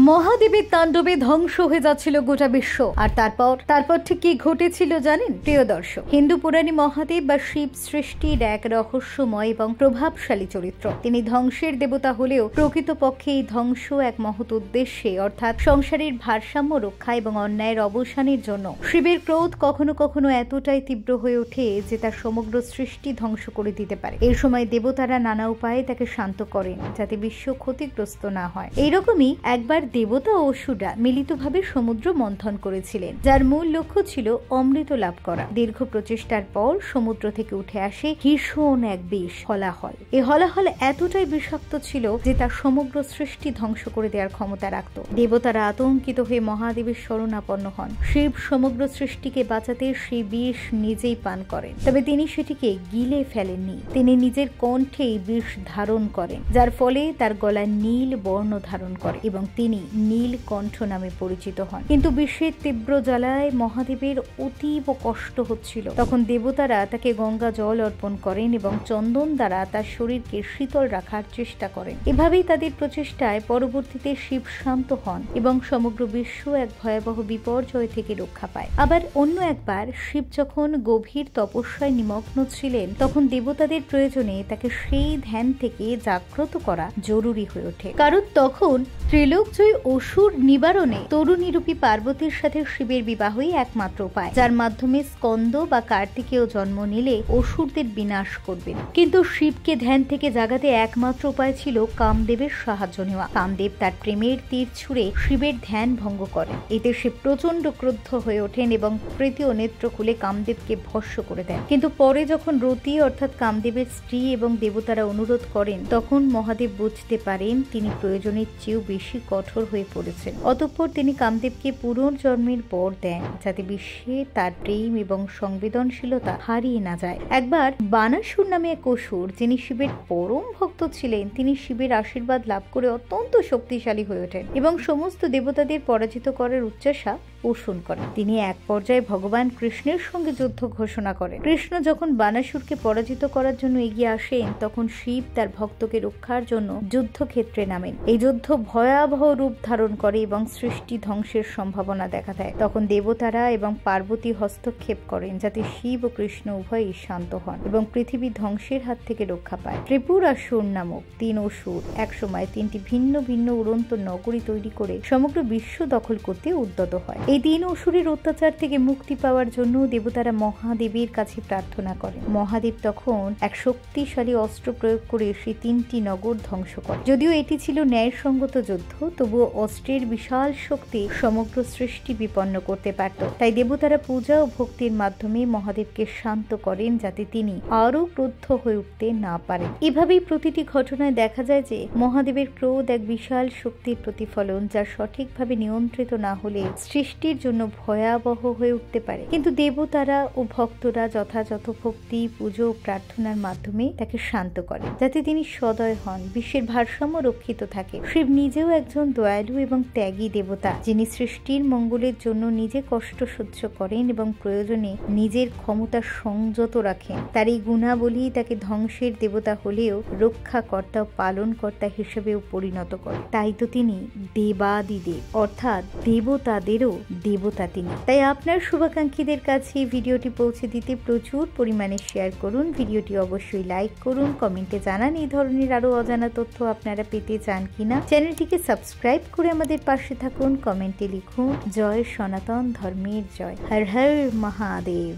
মহাদেবের তাণ্ডবে ধ্বংস হয়ে যাচ্ছিল গোটা বিশ্ব। আর তারপর ঠিক কি ঘটেছিল জানেন প্রিয় দর্শক? হিন্দু পুরাণে মহাদেব বা শিব সৃষ্টির এক রহস্যময় এবং প্রভাবশালী চরিত্র। তিনি ধ্বংসের দেবতা হলেও প্রকৃতপক্ষে এই ধ্বংস এক মহৎ উদ্দেশ্যে, অর্থাৎ সংসারের ভারসাম্য রক্ষা এবং অন্যায়ের অবসানের জন্য। শিবের ক্রোধ কখনো কখনো এতটাই তীব্র হয়ে ওঠে যে তার সমগ্র সৃষ্টি ধ্বংস করে দিতে পারে। এই সময় দেবতারা নানা উপায়ে তাকে শান্ত করেন যাতে বিশ্ব ক্ষতিগ্রস্ত না হয়। এইরকমই একবার দেবতা ও অসুররা মিলিতভাবে সমুদ্র মন্থন করেছিলেন, যার মূল লক্ষ্য ছিল অমৃত লাভ করা। দীর্ঘ প্রচেষ্টার পর সমুদ্র থেকে উঠে আসে ভীষণ এক বিষ, হলাহল। এই হলাহল এতটাই বিষাক্ত ছিল যে তার সমগ্র সৃষ্টি ধ্বংস করে দেওয়ার ক্ষমতা রাখত। দেবতারা আতঙ্কিত হয়ে মহাদেবের শরণাপন্ন হন। শিব সমগ্র সৃষ্টিকে বাঁচাতে সেই বিষ নিজেই পান করেন, তবে তিনি সেটিকে গিলে ফেলেননি। তিনি নিজের কণ্ঠেই বিষ ধারণ করেন, যার ফলে তার গলায় নীল বর্ণ ধারণ করে এবং তিনি নীলকণ্ঠ নামে পরিচিত হন। কিন্তু বিষের তীব্র জ্বালায় মহাদেবের অতীব কষ্ট হচ্ছিল। তখন দেবতারা তাকে গঙ্গা জল অর্পণ করেন এবং চন্দন দ্বারা তার শরীরকে শীতল রাখার চেষ্টা করেন। এভাবেই তাদের প্রচেষ্টায় পরবর্তীতে শিব শান্ত হন এবং সমগ্র বিশ্ব এক ভয়াবহ বিপর্যয় থেকে রক্ষা পায়। আবার অন্য একবার শিব যখন গভীর তপস্যায় নিমগ্ন ছিলেন, তখন দেবতাদের প্রয়োজনে তাকে সেই ধ্যান থেকে জাগ্রত করা জরুরি হয়ে ওঠে। কারণ তখন ত্রিলোকজয়ী অসুর নিবারণে তরুণীরূপী পার্বতীর সাথে শিবের বিবাহই একমাত্র উপায়, যার মাধ্যমে স্কন্দ বা কার্তিকেয় জন্ম নিলে অসুরদের বিনাশ করবেন। কিন্তু শিবকে ধ্যান থেকে জাগাতে একমাত্র উপায় ছিল কামদেবের সাহায্য নেওয়া। কামদেব তার প্রেমের তীর ছুঁড়ে শিবের ধ্যান ভঙ্গ করেন। এতে শিব প্রচন্ড ক্রুদ্ধ হয়ে ওঠেন এবং তৃতীয় নেত্র খুলে কামদেবকে ভস্ম করে দেন। কিন্তু পরে যখন রতি অর্থাৎ কামদেবের স্ত্রী এবং দেবতারা অনুরোধ করেন, তখন মহাদেব বুঝতে পারেন তিনি প্রয়োজনের চেয়েও বেশি কঠোর হয়ে পড়েছেন। অতঃপর তিনি কামদেবকে পুনর্জন্মের বর দেন, যাতে বিশ্বে তার প্রেম এবং সংবেদনশীলতা হারিয়ে না যায়। একবার বানাসুর নামে এক অসুর, যিনি শিবের পরম ভক্ত ছিলেন, তিনি শিবের আশীর্বাদ লাভ করে অত্যন্ত শক্তিশালী হয়ে ওঠেন এবং সমস্ত দেবতাদের পরাজিত করার উচ্চাসা পোষণ করেন। তিনি এক পর্যায়ে ভগবান কৃষ্ণের সঙ্গে যুদ্ধ ঘোষণা করেন। কৃষ্ণ যখন বানাসুরকে পরাজিত করার জন্য এগিয়ে আসেন, তখন শিব তার ভক্তকে রক্ষার জন্য যুদ্ধক্ষেত্রে নামেন। এই যুদ্ধ ভয়াবহ রূপ ধারণ করে এবং সৃষ্টি ধ্বংসের সম্ভাবনা দেখা দেয়। তখন দেবতারা এবং পার্বতী হস্তক্ষেপ করেন যাতে শিব ও কৃষ্ণ উভয়ই শান্ত হন এবং পৃথিবী ধ্বংসের হাত থেকে রক্ষা পায়। ত্রিপুরাসুর নামক তিন অসুর একসময় তিনটি ভিন্ন ভিন্ন উড়ন্ত নগরী তৈরি করে সমগ্র বিশ্ব দখল করতে উদ্যত হয়। এই তিন অসুরের অত্যাচার থেকে মুক্তি পাওয়ার জন্য দেবতারা মহাদেবের কাছে প্রার্থনা করেন। মহাদেব তখন এক শক্তিশালী অস্ত্র প্রয়োগ করে সেই তিনটি নগর ধ্বংস করেন। যদিও এটি ছিল ন্যায়সঙ্গত যুদ্ধ, তবুও অস্ত্রের বিশাল শক্তি সমগ্র সৃষ্টি বিপন্ন করতে পারত। তাই দেবতারা পূজা ও ভক্তির মাধ্যমে মহাদেবকে শান্ত করেন, যাতে তিনি আরো ক্রুদ্ধ হয়ে উঠতে না পারেন। এভাবেই প্রতিটি ঘটনায় দেখা যায় যে মহাদেবের ক্রোধ এক বিশাল শক্তির প্রতিফলন, যা সঠিকভাবে নিয়ন্ত্রিত না হলে সৃষ্টির জন্য ভয়াবহ হয়ে উঠতে পারে। কিন্তু দেবতারা ও ভক্তরা যথাযথ ভক্তি, পুজো ও প্রার্থনার মাধ্যমে তাকে শান্ত করেন, যাতে তিনি সদয় হন, বিশ্বের ভারসাম্য রক্ষিত থাকে। শিব নিজেও একজন দয়ালু এবং ত্যাগী দেবতা, যিনি সৃষ্টির মঙ্গলের জন্য নিজে কষ্ট সহ্য করেন এবং প্রয়োজনে নিজের ক্ষমতা সংযত রাখেন। তার এই গুণাবলী তাকে ধ্বংসের দেবতা হলেও রক্ষাকর্তা ও পালনকর্তা হিসেবেও পরিণত করে। তাই তো তিনি দেবাদিদেব, অর্থাৎ দেবতাদেরও দেবতা তিনি। তাই আপনার শুভাকাঙ্ক্ষীদের কাছে ভিডিওটি পৌঁছে দিতে প্রচুর পরিমাণে শেয়ার করুন। ভিডিওটি অবশ্যই লাইক করুন, কমেন্টে জানান এই ধরনের আরো অজানা তথ্য আপনারা পেতে চান কিনা। চ্যানেলটিকে সাবস্ক্রাইব করে আমাদের পাশে থাকুন। কমেন্টে লিখুন জয় সনাতন ধর্মের জয়। হর হর মহাদেব।